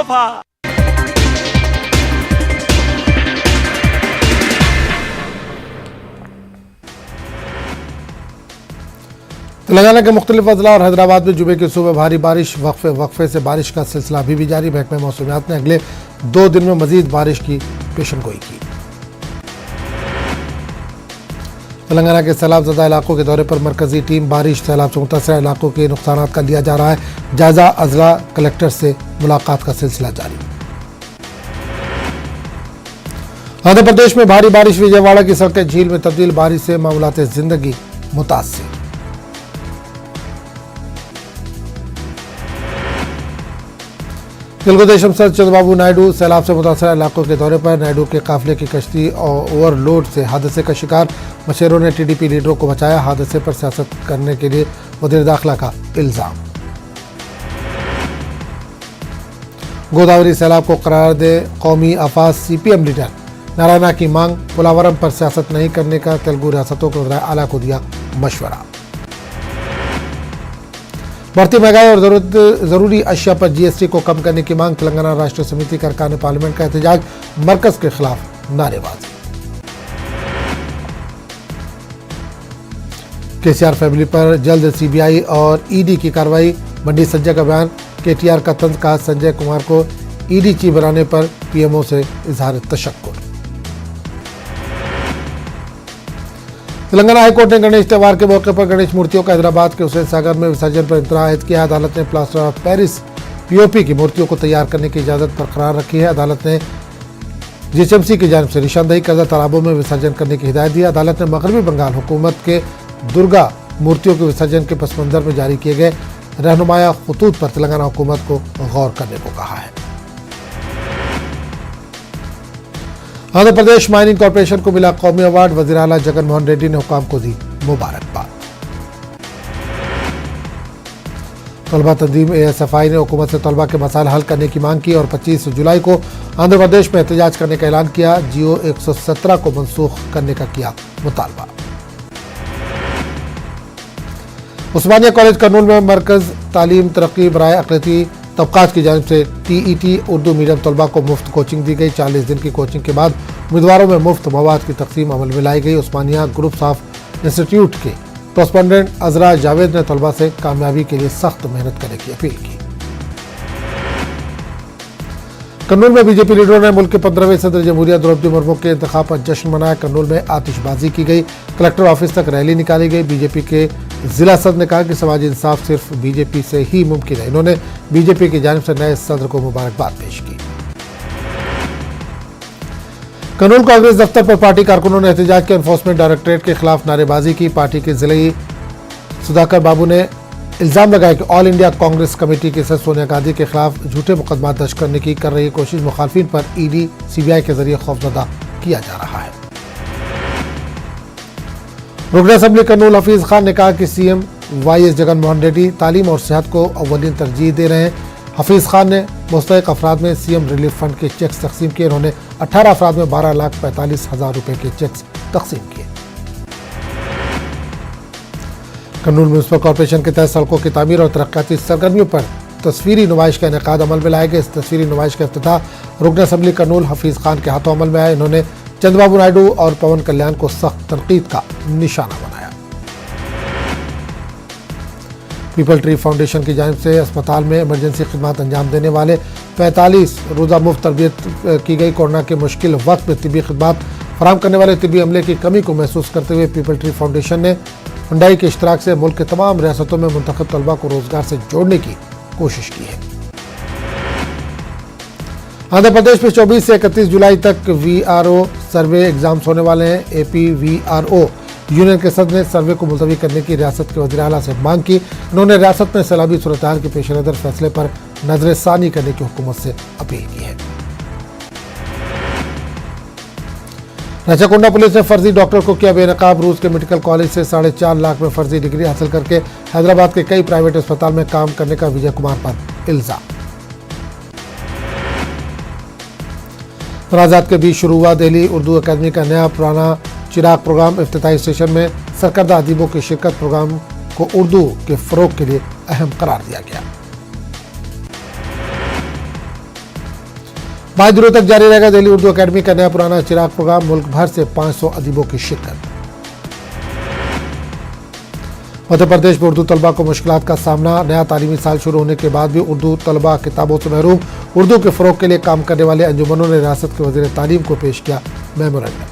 दफा। तेलंगाना के मुख्तलिफ अजला और हैदराबाद में जुमे की सुबह भारी बारिश, वक्फे से बारिश का सिलसिला अभी भी जारी। महकमे मौसमियात ने अगले 2 दिन में मजीद बारिश की पेशनगोई की। तेलंगाना के सैलाब ज़दा इलाकों के दौरे पर मरकजी टीम। बारिश सैलाब से मुतासर इलाकों के नुकसान का लिया जा रहा है जायजा। अजला कलेक्टर से मुलाकात का सिलसिला जारी। आंध्र प्रदेश में भारी बारिश, विजयवाड़ा की सड़कें झील में तब्दील। बारिश से मामलात जिंदगी मुतासिर। तेलुगु देशम सदस्य चंद्रबाबू नायडू सैलाब से मुतासर इलाकों के दौरे पर। नायडू के काफिले की कश्ती और ओवरलोड से हादसे का शिकार। मशेरों ने टीडीपी लीडरों को बचाया। हादसे पर सियासत करने के लिए वज़ीर दाखिला का इल्जाम। गोदावरी सैलाब को करार दे कौमी आफात, सीपीएम लीडर नारायणा की मांग। पोलावरम पर सियासत नहीं करने का तेलुगु रियासतों के वज़ीर आला को दिया मशवरा। बढ़ती महंगाई और जरूरी अशिया पर जीएसटी को कम करने की मांग। तेलंगाना राष्ट्र समिति का अरकान पार्लियामेंट का एहतजाज। मरकज के खिलाफ नारेबाजी। केसीआर फैमिली पर जल्द सीबीआई और ईडी की कार्रवाई। बंडी संजय का बयान। केटीआर का तंज। कहा संजय कुमार को ईडी चीफ बनाने पर पीएमओ से इजहार तशक्कुर। तेलंगाना हाईकोर्ट ने गणेश त्यौहार के मौके पर गणेश मूर्तियों का हैदराबाद के हुसैन सागर में विसर्जन पर इंतरा आयद किया। अदालत ने प्लास्टर ऑफ पेरिस पीओपी की मूर्तियों को तैयार करने की इजाजत बरकरार रखी है। अदालत ने जीएचएमसी की जानिब से निशानदेही करदा तालाबों में विसर्जन करने की हिदायत दी। अदालत ने मगरबी बंगाल हुकूमत के दुर्गा मूर्तियों के विसर्जन के पस मंजर में जारी किए गए रहनुमाया खतूत पर तेलंगाना हुकूमत को गौर करने को कहा है। आंध्र प्रदेश माइनिंग कॉरपोरेशन को मिला कौमी अवार्ड। वज़ीर आला जगन मोहन रेड्डी ने हुकाम को दी मुबारकबाद। तलबा तंजीम एएसएफआई ने हुकूमत से तलबा के मसाइल हल करने की मांग की और 25 जुलाई को आंध्र प्रदेश में एहतजाज करने का ऐलान किया। जियो 117 को मनसूख करने का किया मुतालबा। उस्मानिया कॉलेज कर्नूल में मरकज तालीम तरक्की बराए अक़लियती तबक़ात की जानिब से टीईटी उर्दू मीडियम तलबा को मुफ्त कोचिंग दी गई। 40 दिन की कोचिंग के बाद उम्मीदवारों में मुफ्त मवाद की तकसीम अमल में लाई गई। उस्मानिया ग्रुप्स ऑफ इंस्टीट्यूट के कॉरेस्पोंडेंट अजरा जावेद ने तलबा से कामयाबी के लिए सख्त मेहनत करने की अपील की। कर्नूल में बीजेपी लीडरों ने मुल्क के 15वें सदर जमहूरिया द्रौपदी मुर्मू के इंतखाब पर जश्न मनाया। कर्नूल में आतिशबाजी की गई। कलेक्टर ऑफिस तक रैली निकाली गई। बीजेपी के जिला सदर ने कहा कि समाजी इंसाफ सिर्फ बीजेपी से ही मुमकिन है। इन्होंने बीजेपी की जानिब से नए सदर को मुबारकबाद पेश की। कर्नूल कांग्रेस दफ्तर पर पार्टी कारकुनों ने एहतजाज किया। एनफोर्समेंट डायरेक्टरेट के खिलाफ नारेबाजी की। पार्टी के जिले सुधाकर बाबू ने इल्जाम लगाया कि ऑल इंडिया कांग्रेस कमेटी के सदस्य सोनिया गांधी के खिलाफ झूठे मुकदमा दर्ज करने की कर रही कोशिश मुखालफिन पर ईडी सीबीआई के जरिए खौफजदा किया जा रहा है। रुकन असेंबली कर्नूल हफीज खान ने कहा कि सीएम वाईएस जगन मोहन रेड्डी तालीम और सेहत को अव्वलीन तरजीह दे रहे हैं। हफीज खान ने मुस्तहिक अफराद में सीएम रिलीफ फंड के चेक्स तकसीम किए। उन्होंने 18 अफराद में 12,45,000 रुपए के चेक्स तकसीम किए। कर्नूल म्यूनिसिपल कॉरपोरेशन के तहत सड़कों की तामीर और तरक्याती सरगर्मियों पर तस्वीरी नुमाइश का इनेकाद अमल में लाया गया। इस तस्वीरी नुमाइश का इफ्तिताह रुकन असेंबली कर्नूल हफीज खान के हाथों अमल में आया। इन्होंने चंद्रबाबू नायडू और पवन कल्याण को सख्त तनकीद का निशाना बनाया। पीपल ट्री फाउंडेशन की जानिब से अस्पताल में इमरजेंसी खिदमत अंजाम देने वाले 45 रोज़ा मुफ्त तरबियत की गई। कोरोना के मुश्किल वक्त में तिब्बी खिदमत फराहम करने वाले तिब्बी अमले की कमी को महसूस करते हुए पीपल ट्री फाउंडेशन ने हुंडई के इश्तराक से मुल्क के तमाम रियासतों में मुंतखब तलबा को रोजगार से जोड़ने की कोशिश की है। आंध्र प्रदेश में 24 से 31 जुलाई तक वीआरओ सर्वे एग्जाम्स होने वाले हैं। एपी वीआरओ यूनियन के सदर ने सर्वे को मुलतवी करने की रियासत के वज़ीर आला से मांग की। उन्होंने रियासत में सैलाबी सूरत-ए-हाल के पेश नज़र फैसले पर नजरसानी करने की हुकूमत से अपील की है। रचाकुंडा पुलिस ने फर्जी डॉक्टर को किया बेनकाब। रूस के मेडिकल कॉलेज से 4.5 लाख में फर्जी डिग्री हासिल करके हैदराबाद के कई प्राइवेट अस्पताल में काम करने का विजय कुमार पर इल्जाम। तनाज़ात के बीच शुरू हुआ दिल्ली उर्दू अकादमी का नया पुराना चिराग प्रोग्राम। इफ्तिताही सेशन में सरकर्दा अदीबों की शिरकत प्रोग्राम को उर्दू के फ़रोग के लिए अहम करार दिया गया। 5 दिनों तक जारी रहेगा दिल्ली उर्दू अकेडमी का नया पुराना चिराग प्रोग्राम। मुल्क भर से 500 अदीबों की शिरकत। मध्य प्रदेश में उर्दू तलबा को मुश्किलात का सामना। नया तालीमी साल शुरू होने के बाद भी उर्दू तलबा किताबों से महरूम। उर्दू के फ़रोग के लिए काम करने वाले अंजुमनों ने रियासत के वज़ीर तालीम को पेश किया मेमोरेंडम।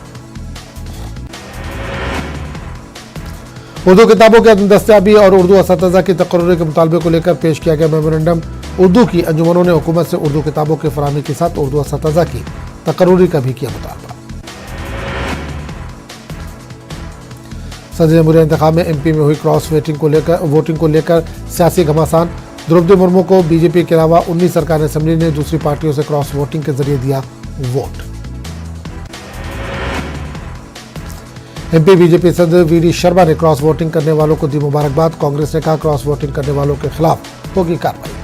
उर्दू किताबों की दस्तयाबी और उर्दू असातिज़ा की तकर्रुरी के मुतालबे को लेकर पेश किया गया मेमोरेंडम। उर्दू की अंजुमनों ने हुकूमत से उर्दू किताबों की फराहमी के साथ उर्दू असातिज़ा की तकर्रुरी का भी किया मुतालबा। सदर जमहूरिया इंतखाब में MP में हुई क्रॉस वोटिंग को लेकर सियासी घमासान। द्रौपदी मुर्मू को बीजेपी के अलावा 19 सरकारी असेंबली ने दूसरी पार्टियों से क्रॉस वोटिंग के जरिए दिया वोट। MP बीजेपी सदर VD शर्मा ने क्रॉस वोटिंग करने वालों को दी मुबारकबाद। कांग्रेस ने कहा क्रॉस वोटिंग करने वालों के खिलाफ होगी कार्रवाई।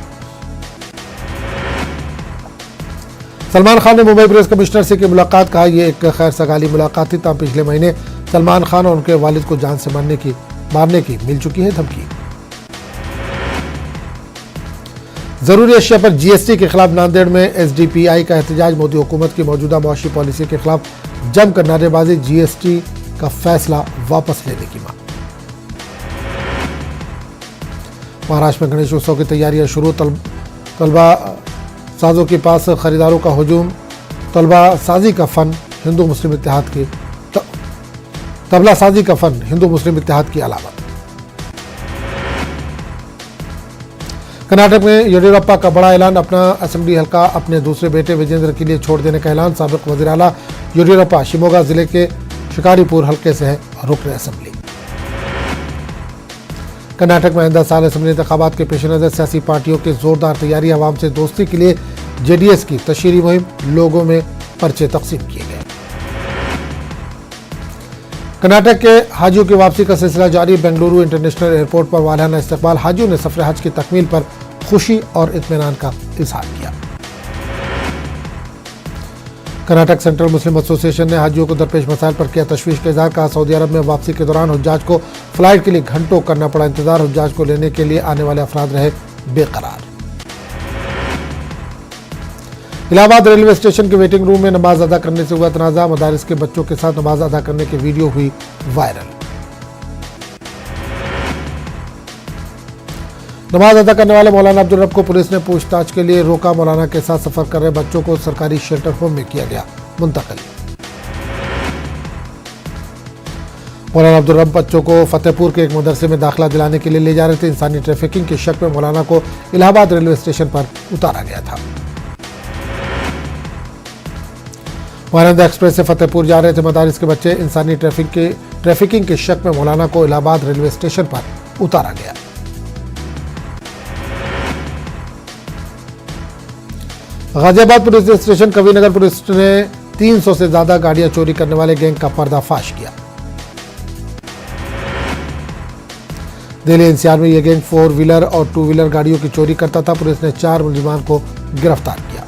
सलमान खान ने मुंबई पुलिस कमिश्नर से की मुलाकात। कहा यह एक खैर सगाली मुलाकात थी। तब पिछले महीने सलमान खान और उनके वालिद को जान से मारने की मिल चुकी है धमकी। जरूरी अशिया पर GST के खिलाफ नांदेड़ में SDPI का एहतजाज। मोदी हुकूमत की मौजूदा मुआशी पॉलिसी के खिलाफ जमकर नारेबाजी। GST का फैसला वापस लेने की मांग। महाराष्ट्र में गणेश उत्सव की तैयारियां शुरू। तलबा साजों के पास खरीदारों का हुजूम। तलबा साजी का फन हिंदू मुस्लिम इत्तेहाद की तबला साजी का फन हिंदू मुस्लिम इत्तेहाद की अलामत। कर्नाटक में येडियुरप्पा का बड़ा ऐलान। अपना असेंबली हल्का अपने दूसरे बेटे विजेंद्र के लिए छोड़ देने का ऐलान। साबिक वज़ीर आला येडियुरप्पा शिमोगा जिले के शिकारीपुर हल्के से है रुकन असेंबली। कर्नाटक में आइंदा साल असेंबली इंतखाबात के पेश नज़र सियासी पार्टियों की जोरदार तैयारी। अवाम से दोस्ती के लिए JDS की तशहीरी मुहिम। लोगों में पर्चे तकसीम किए गए। कर्नाटक के हाजियों की वापसी का सिलसिला जारी। बेंगलुरु इंटरनेशनल एयरपोर्ट पर वालियाना इस्तकबाल। हाजियों ने सफर हज की तकमील पर खुशी और इत्मीनान का इजहार किया। कर्नाटक सेंट्रल मुस्लिम एसोसिएशन ने हाजियों को दरपेश मसाइल पर किया तशवीश का इजहार। कहा सऊदी अरब में वापसी के दौरान हुज्जाज को फ्लाइट के लिए घंटों करना पड़ा इंतजार। हुज्जाज को लेने के लिए आने वाले अफराद रहे बेकरार। इलाहाबाद रेलवे स्टेशन के वेटिंग रूम में नमाज अदा करने से हुआ तनाजा। मदारिस के बच्चों के साथ नमाज अदा करने की वीडियो हुई वायरल। नमाज अदा करने वाले मौलाना अब्दुल रब को पुलिस ने पूछताछ के लिए रोका। मौलाना के साथ सफर कर रहे बच्चों को सरकारी शेल्टर होम में किया गया मुंतकिल। मौलाना अब्दुल रब बच्चों को फतेहपुर के एक मदरसे में दाखिला दिलाने के लिए ले जा रहे थे। इंसानी ट्रैफिकिंग के शक में मौलाना को इलाहाबाद रेलवे स्टेशन पर उतारा गया था। महानंदा एक्सप्रेस से फतेहपुर जा रहे थे मदारिस के बच्चे। इंसानी ट्रैफिकिंग के शक में मौलाना को इलाहाबाद रेलवे स्टेशन पर उतारा गया। Ghaziabad police station Kavi Nagar police ने 300 से ज्यादा गाड़ियां चोरी करने वाले गैंग का पर्दाफाश किया। दिल्ली NCR में यह गैंग 4 व्हीलर और 2 व्हीलर गाड़ियों की चोरी करता था। पुलिस ने 4 मुलजिमान को गिरफ्तार किया।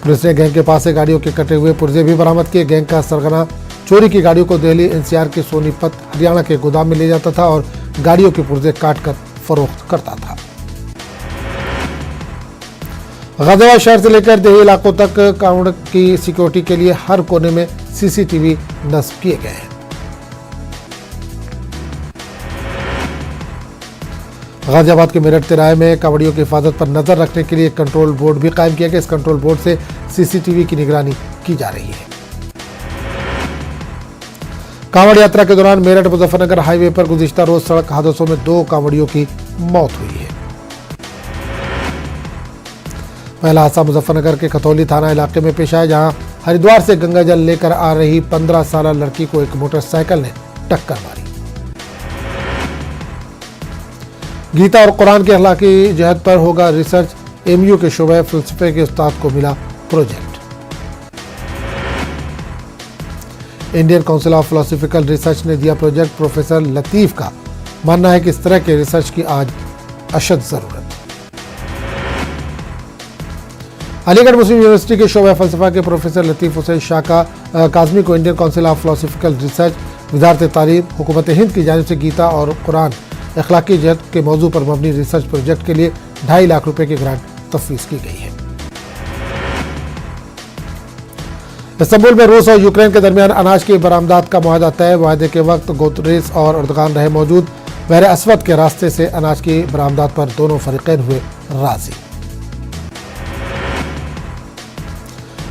पुलिस ने गैंग के पास से गाड़ियों के कटे हुए पुर्जे भी बरामद किए। गैंग का सरगना चोरी की गाड़ियों को दिल्ली NCR के सोनीपत हरियाणा के गोदाम में ले जाता था और गाड़ियों के पुर्जे काटकर फरोख्त करता था। गाजियाबाद शहर से लेकर देही इलाकों तक कांवड़ की सिक्योरिटी के लिए हर कोने में CCTV नस्ब किए गए हैं। गाजियाबाद के मेरठ तिराहे में कांवड़ियों की हिफाजत पर नजर रखने के लिए एक कंट्रोल बोर्ड भी कायम किया गया। इस कंट्रोल बोर्ड से CCTV की निगरानी की जा रही है। कांवड़ यात्रा के दौरान मेरठ मुजफ्फरनगर हाईवे पर गुज़िश्ता रोज सड़क हादसों में 2 कांवड़ियों की मौत हुई है। पहला हादसा मुजफ्फरनगर के खतौली थाना इलाके में पेश आया, जहां हरिद्वार से गंगा जल लेकर आ रही 15 साल लड़की को एक मोटरसाइकिल ने टक्कर मारी। गीता और कुरान के अखलाकी जहत पर होगा रिसर्च। MU के शोबे फ़िलसफ़े के उस्ताद को मिला project. Indian council of philosophical research ने दिया प्रोजेक्ट। प्रोफेसर लतीफ का मानना है कि इस तरह के रिसर्च की आज अशद जरूरत। अलीगढ़ मुस्लिम यूनिवर्सिटी के शोबे फ़लसफ़ा के प्रोफेसर लतीफ़ हुसैन शाह काज़मी को Indian council of philosophical research, वज़ारत तालीम, हुकूमत हिंद की जानिब से गीता और कुरान अखलाकी जहत के मौजू पर मबनी रिसर्च प्रोजेक्ट के लिए 2.5 लाख रुपए की ग्रांट तफवीज़ की गई है। इस्तांबुल में रूस और यूक्रेन के दरमियान अनाज की बरामदात का मुआहदा तय। मुआहदे के वक्त गुतरेस और अर्दगान रहे मौजूद। बहर अस्वद के रास्ते से अनाज की बरामदात पर दोनों फरीकैन हुए राजी।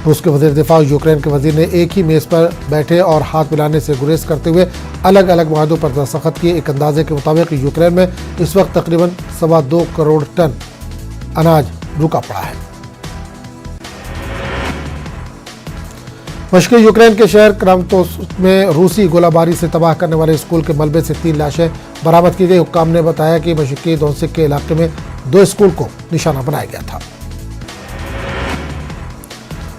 रूस के वजीर दिफा और यूक्रेन के वजीर ने एक ही मेज पर बैठे और हाथ मिलाने से गुरेज करते हुए अलग अलग मुआहदों पर दस्तखत किए। एक अंदाजे के मुताबिक यूक्रेन में इस वक्त तकरीबन 2.25 करोड़ टन अनाज रुका पड़ा है। मशरक़ी यूक्रेन के शहर क्रामातोर्स्क में रूसी गोलाबारी से तबाह करने वाले स्कूल के मलबे से 3 लाशें बरामद की गई। हुक्काम ने बताया कि मशरक़ी दोनेत्स्क के इलाके में 2 स्कूल को निशाना बनाया गया था।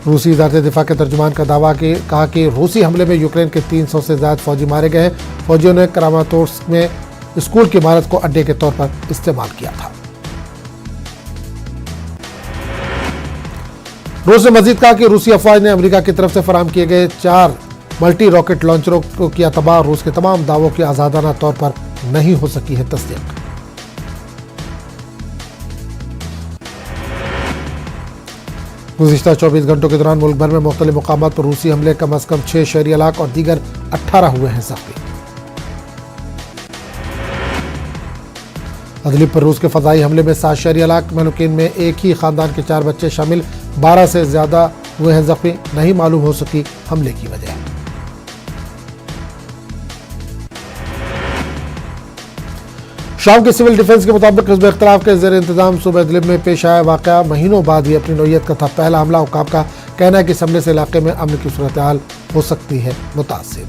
रूसी वज़ारत दिफा के तर्जुमान का दावा कहा कि रूसी हमले में यूक्रेन के 300 से ज्यादा फौजी मारे गए हैं। फौजियों ने क्रामातोर्स्क में स्कूल की इमारत को अड्डे के तौर पर इस्तेमाल किया था। रूस ने मजीद कहा कि रूसी अफवाज ने अमेरिका की तरफ से फराहम किए गए 4 मल्टी रॉकेट लॉन्चरों को किया तबाह। रूस के तमाम दावों की आजादाना तौर पर नहीं हो सकी है तस्दीक। गुज़िश्ता 24 घंटों के दौरान मुल्क भर में मुख्तलिफ मुकामात पर रूसी हमले कम अज कम 6 शहरी हलाक और दीगर 18 हुए हैं जख्मी। अदलिब पर रूस के फजाई हमले में 7 शहरी हलाक। महलूकीन में एक ही खानदान के 4 बच्चे शामिल। 12 से ज्यादा हुए हैं जख्मी। नहीं मालूम हो सकी हमले की वजह। शाम के सिविल डिफेंस के मुताबिक हिज़्ब इख्तिलाफ के ज़ेर इंतजाम सूबा इदलिब में पेश आया वाक़या महीनों बाद ही अपनी नौयत का था। पहला हमला। हुक्काम का कहना है कि इस हमले से इलाके में अमन की सूरत हाल हो सकती है मुतासिर।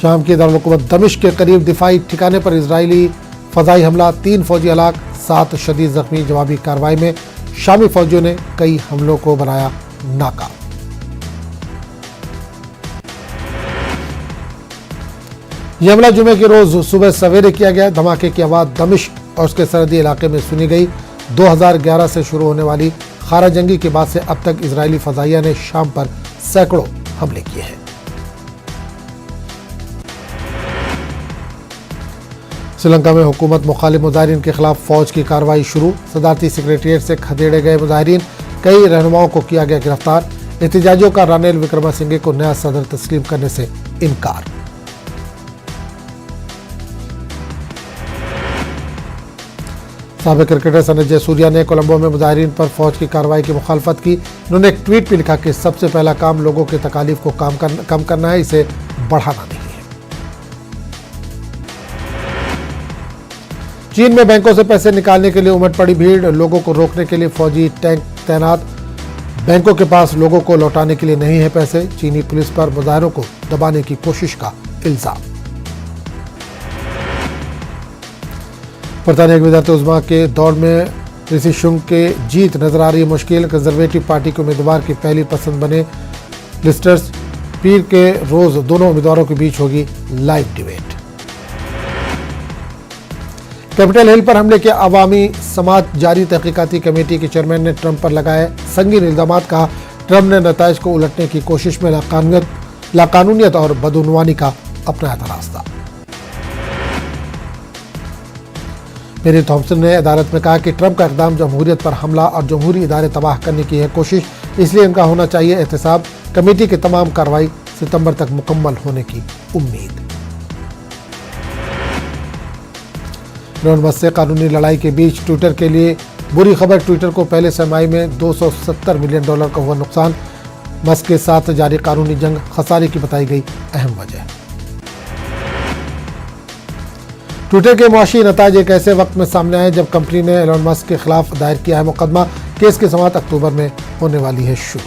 शाम की दारुल-हुकूमत दमिश्क के करीब दिफाई ठिकाने पर इजरायली फजाई हमला। 3 फौजी हलाक, 7 शदीद जख्मी। जवाबी कार्रवाई में शामी फौजियों ने कई हमलों को बनाया नाकाम। यह हमला जुमे के रोज सुबह सवेरे किया गया। धमाके की आवाज दमिश्क और उसके सरहदी इलाके में सुनी गई। 2011 से शुरू होने वाली खारा जंगी के बाद से अब तक इजरायली फजाइया ने शाम पर सैकड़ों हमले किए हैं। श्रीलंका में हुकूमत मुखालिफ मुजाहिरीन के खिलाफ फौज की कार्रवाई शुरू। सदारती सेक्रेटेरिएट से खदेड़े गए मुजाहिरीन। कई रहनुमाओं को किया गया गिरफ्तार। एहतजाजियों का रानिल विक्रमासिंघे को नया सदर तस्लीम करने से इनकार। साबिक क्रिकेटर सनत जयसूर्या ने कोलंबो में मुजाहिरीन पर फौज की कार्रवाई की मुखालफत की। उन्होंने एक ट्वीट में लिखा कि सबसे पहला काम लोगों की तकालीफ को कम करना है, इसे बढ़ाना नहीं है। चीन में बैंकों से पैसे निकालने के लिए उमड़ पड़ी भीड़। लोगों को रोकने के लिए फौजी टैंक तैनात। बैंकों के पास लोगों को लौटाने के लिए नहीं है पैसे। चीनी पुलिस पर मुजाहिरों को दबाने की कोशिश का इल्जाम। बरतानिया की वज़ारत उज़्मा के दौड़ में ऋषि सुनक के जीत नजर आ रही है मुश्किल। कंजर्वेटिव पार्टी के उम्मीदवार की पहली पसंद बने लिस्टर्स। पीर के रोज दोनों उम्मीदवारों के बीच होगी लाइव डिबेट। कैपिटल हिल पर हमले के अवामी समात जारी तहकीकाती कमेटी के चेयरमैन ने ट्रंप पर लगाए संगीन इल्जामात। कहा ट्रंप ने नताइज को उलटने की कोशिश में लाकानूनियत और बदउनवानी का अपनाया था रास्ता। मेरी थॉम्पसन ने अदालत में कहा कि ट्रंप का इक़दाम जमहूरियत पर हमला और जमहूरी इदारे तबाह करने की है कोशिश, इसलिए इनका होना चाहिए एहतसाब। कमेटी की तमाम कार्रवाई सितंबर तक मुकम्मल होने की उम्मीद। इलॉन मस्क से कानूनी लड़ाई के बीच ट्विटर के लिए बुरी खबर। ट्विटर को पहले सरमाई में $270 मिलियन का हुआ नुकसान। मस्क के साथ जारी कानूनी जंग खसारे की बताई गई अहम वजह। ट्विटर के मुआशी नताज एक ऐसे वक्त में सामने आए जब कंपनी ने एलन मस्क के खिलाफ दायर किया है मुकदमा। केस की समाअत अक्टूबर में होने वाली है शुरू।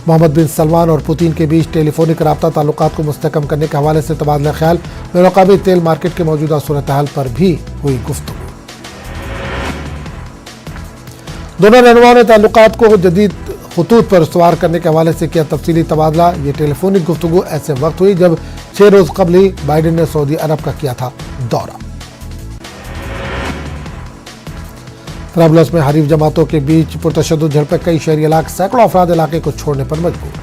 मोहम्मद बिन सलमान और पुतिन के बीच टेलीफोनिक राब्ता ताल्लुकात को मुस्तहकम करने के हवाले से तबादला ख्याल। बैनुल-अक़वामी तेल मार्केट के मौजूदा सूरत हाल पर भी हुई गुफ्तगू। दोनों रहनुमाओं ने ताल्लुकात को जदीद खतूत पर इस्तवार करने के हवाले से किया तफसीली तबादला। ये टेलीफोनिक गुफ्तगू ऐसे वक्त हुई जब 6 रोज कबल ही बाइडेन ने सऊदी अरब का किया था दौरा। तराबलस में हरीफ जमातों के बीच पुरतशद्दुद झड़पें। कई शहरी इलाके सैकड़ों अफराद इलाके को छोड़ने पर मजबूर।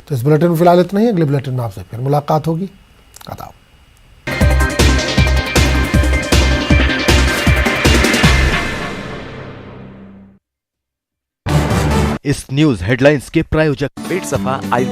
तो इस बुलेटिन में फिलहाल इतना ही। अगले बुलेटिन में आपसे फिर मुलाकात होगी। आदाब। इस न्यूज हेडलाइंस के प्रायोजक पेट सफा आयुर्वेद